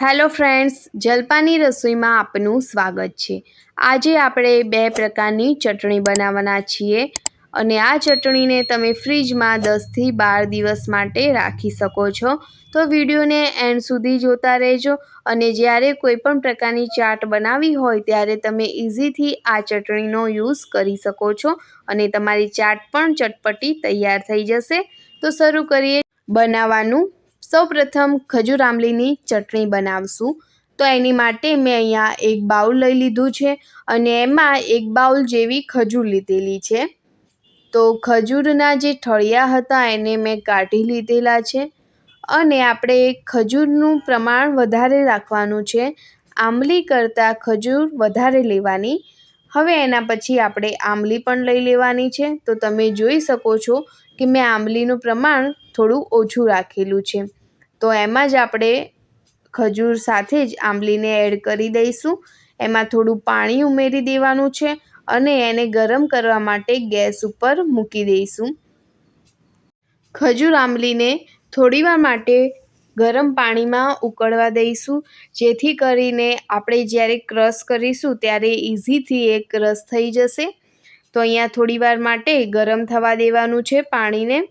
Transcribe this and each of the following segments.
Hello friends, જલપાની રસોઈમાં આપનું સ્વાગત છે। આજે આપણે બે પ્રકારની ચટણી બનાવવાના છીએ અને આ ચટણીને તમે ફ્રીજમાં 10થી 12 દિવસ માટે રાખી શકો છો। તો વિડીયોને એન્ડ સુધી જોતા રહેજો અને જ્યારે કોઈ પણ પ્રકારની ચાટ બનાવી હોય ત્યારે તમે ઇઝીથી આ ચટણીનો યુઝ કરી શકો છો અને તમારી ચાટ પણ ચટપટી તૈયાર થઈ જશે। તો શરૂ કરીએ બનાવવાનું। સૌપ્રથમ ખજૂર આંબલીની ચટણી બનાવશું। તો એની માટે મેં અહીંયા એક બાઉલ લઈ લીધું છે અને એમાં એક બાઉલ જેવી ખજૂર લીધેલી છે। તો ખજૂરના જે ઠળિયા હતા એને મેં કાઢી લીધેલા છે અને આપણે ખજૂરનું પ્રમાણ વધારે રાખવાનું છે, આંબલી કરતાં ખજૂર વધારે લેવાની। હવે એના પછી આપણે આંબલી પણ લઈ લેવાની છે। તો તમે જોઈ શકો છો કે મેં આંબલીનું પ્રમાણ થોડું ઓછું રાખેલું છે। તો એમાં જ આપણે ખજૂર સાથે જ આંબલીને એડ કરી દઈશું। એમાં થોડું પાણી ઉમેરી દેવાનું છે અને એને ગરમ કરવા માટે ગેસ ઉપર મૂકી દઈશું। ખજૂર આંબલીને થોડીવાર માટે ગરમ પાણીમાં ઉકળવા દઈશું, જેથી કરીને આપણે જ્યારે ક્રશ કરીશું ત્યારે ઇઝીથી એક રસ થઈ જશે। તો અહીંયા થોડીવાર માટે ગરમ થવા દેવાનું છે પાણીને।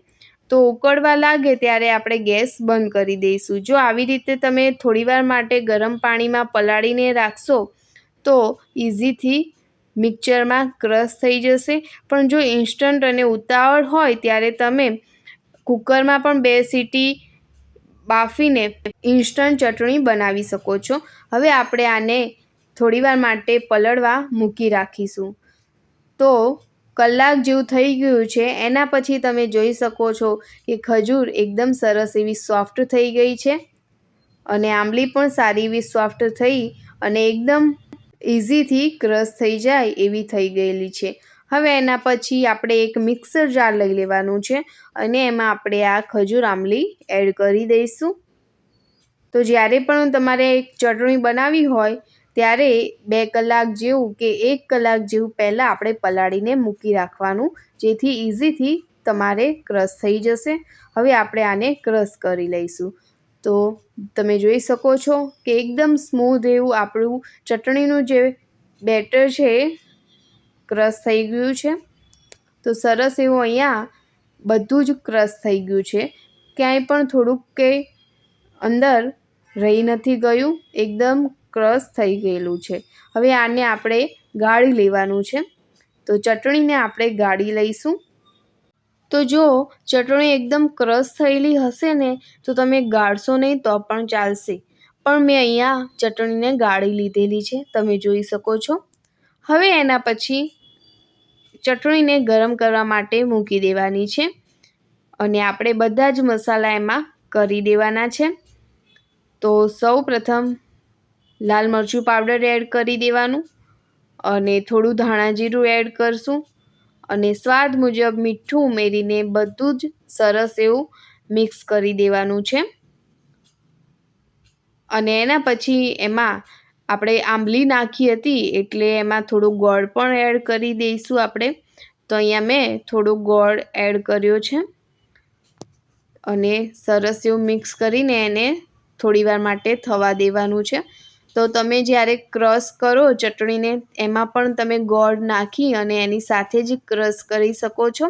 તો ઉકળવા લાગે ત્યારે આપણે ગેસ બંધ કરી દઈશું। જો આવી રીતે તમે થોડીવાર માટે ગરમ પાણીમાં પલાળીને રાખશો તો ઇઝીથી મિક્સરમાં ક્રશ થઈ જશે। પણ જો ઇન્સ્ટન્ટ અને ઉતાવળ હોય ત્યારે તમે કુકરમાં પણ 2 સીટી બાફીને ઇન્સ્ટન્ટ ચટણી બનાવી શકો છો। હવે આપણે આને થોડીવાર માટે પલળવા મૂકી રાખીશું। તો કલાક જેવું થઈ ગયું છે। એના પછી તમે જોઈ શકો છો કે ખજૂર એકદમ સરસ એવી સોફ્ટ થઈ ગઈ છે અને આંબલી પણ સારી એવી સોફ્ટ થઈ અને એકદમ ઇઝીથી ક્રશ થઈ જાય એવી થઈ ગયેલી છે। હવે એના પછી આપણે એક મિક્સર જાર લઈ લેવાનું છે અને એમાં આપણે આ ખજૂર આંબલી એડ કરી દઈશું। તો જ્યારે પણ તમારે ચટણી બનાવવી હોય ત્યારે 2 કલાક જેવું કે 1 કલાક જેવું પહેલાં આપણે પલાળીને મૂકી રાખવાનું, જેથી ઇઝીથી તમારે ક્રશ થઈ જશે। હવે આપણે આને ક્રશ કરી લઈશું। તો તમે જોઈ શકો છો કે એકદમ સ્મૂધ એવું આપણું ચટણીનું જે બેટર છે એ ક્રશ થઈ ગયું છે। તો સરસ એવું અહીંયા બધું જ ક્રશ થઈ ગયું છે, ક્યાંય પણ થોડુંક કે અંદર રહી નથી ગયું, એકદમ ક્રશ થઈ ગયેલું છે। હવે આને આપણે ગાળી લેવાનું છે। તો ચટણીને આપણે ગાળી લઈશું। તો જો ચટણી એકદમ ક્રશ થયેલી હશે ને તો તમે ગાળશો નહીં તો પણ ચાલશે, પણ મેં અહીંયા ચટણીને ગાળી લીધેલી છે, તમે જોઈ શકો છો। હવે એના પછી ચટણીને ગરમ કરવા માટે મૂકી દેવાની છે અને આપણે બધા જ મસાલા એમાં કરી દેવાના છે। તો સૌપ્રથમ લાલ મરચું પાવડર એડ કરી દેવાનું અને થોડું ધાણા જીરું એડ કરશું અને સ્વાદ મુજબ મીઠું ઉમેરીને બધું જ સરસ એવું મિક્સ કરી દેવાનું છે। અને એના પછી એમાં આપણે આંબલી નાખી હતી એટલે એમાં થોડું ગોળ પણ એડ કરી દઈશું આપણે। તો અહીંયા મેં થોડું ગોળ એડ કર્યો છે અને સરસ એવું મિક્સ કરીને એને થોડીવાર માટે થવા દેવાનું છે। તો તમે જ્યારે ક્રશ કરો ચટણીને એમાં પણ તમે ગોળ નાખી અને એની સાથે જ ક્રશ કરી શકો છો।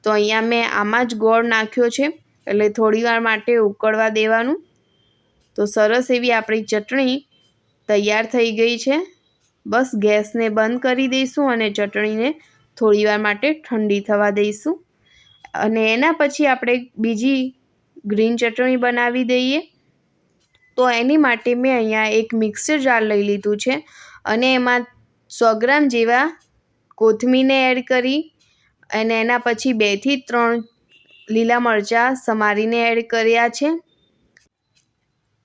તો અહીંયા મેં આમાં જ ગોળ નાખ્યો છે એટલે થોડીવાર માટે ઉકળવા દેવાનું। તો સરસ એવી આપણી ચટણી તૈયાર થઈ ગઈ છે। બસ ગેસને બંધ કરી દઈશું અને ચટણીને થોડીવાર માટે ઠંડી થવા દઈશું અને એના પછી આપણે બીજી ગ્રીન ચટણી બનાવી દઈએ। તો એની માટે મેં અહીંયા એક મિક્સર જાર લઈ લીધું છે અને એમાં 100 ગ્રામ જેવા કોથમીરને એડ કરી અને એના પછી 2 થી 3 લીલા મરચાં સમારીને એડ કર્યા છે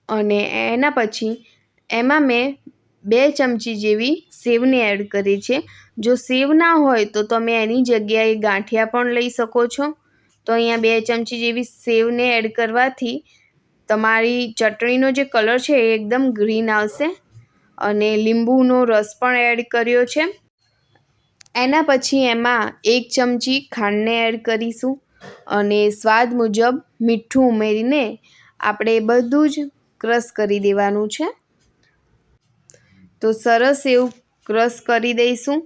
અને એના પછી એમાં મેં 2 ચમચી જેવી સેવને એડ કરી છે। જો સેવ ના હોય તો તમે એની જગ્યાએ ગાંઠિયા પણ લઈ શકો છો। તો અહીંયા 2 ચમચી જેવી સેવને એડ કરવાથી તમારી ચટણીનો જે કલર છે એ એકદમ ગ્રીન આવશે અને લીંબુનો રસ પણ એડ કર્યો છે। એના પછી એમાં 1 ચમચી ખાંડને એડ કરીશું અને સ્વાદ મુજબ મીઠું ઉમેરીને આપણે બધું જ ક્રશ કરી દેવાનું છે। તો સરસ એવું ક્રશ કરી દઈશું।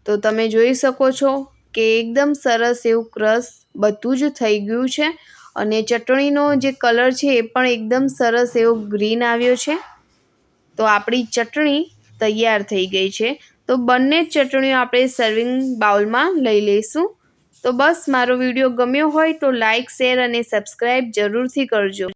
તો તમે જોઈ શકો છો કે એકદમ સરસ એવું ક્રશ બધું જ થઈ ગયું છે અને ચટણીનો જે કલર છે એ પણ એકદમ સરસ એવો ગ્રીન આવ્યો છે। તો આપણી ચટણી તૈયાર થઈ ગઈ છે। તો બંને ચટણીઓ આપણે સર્વિંગ બાઉલમાં લઈ લઈશું। તો બસ મારો વિડીયો ગમ્યો હોય તો લાઇક, શેર અને સબસ્ક્રાઈબ જરૂરથી કરજો।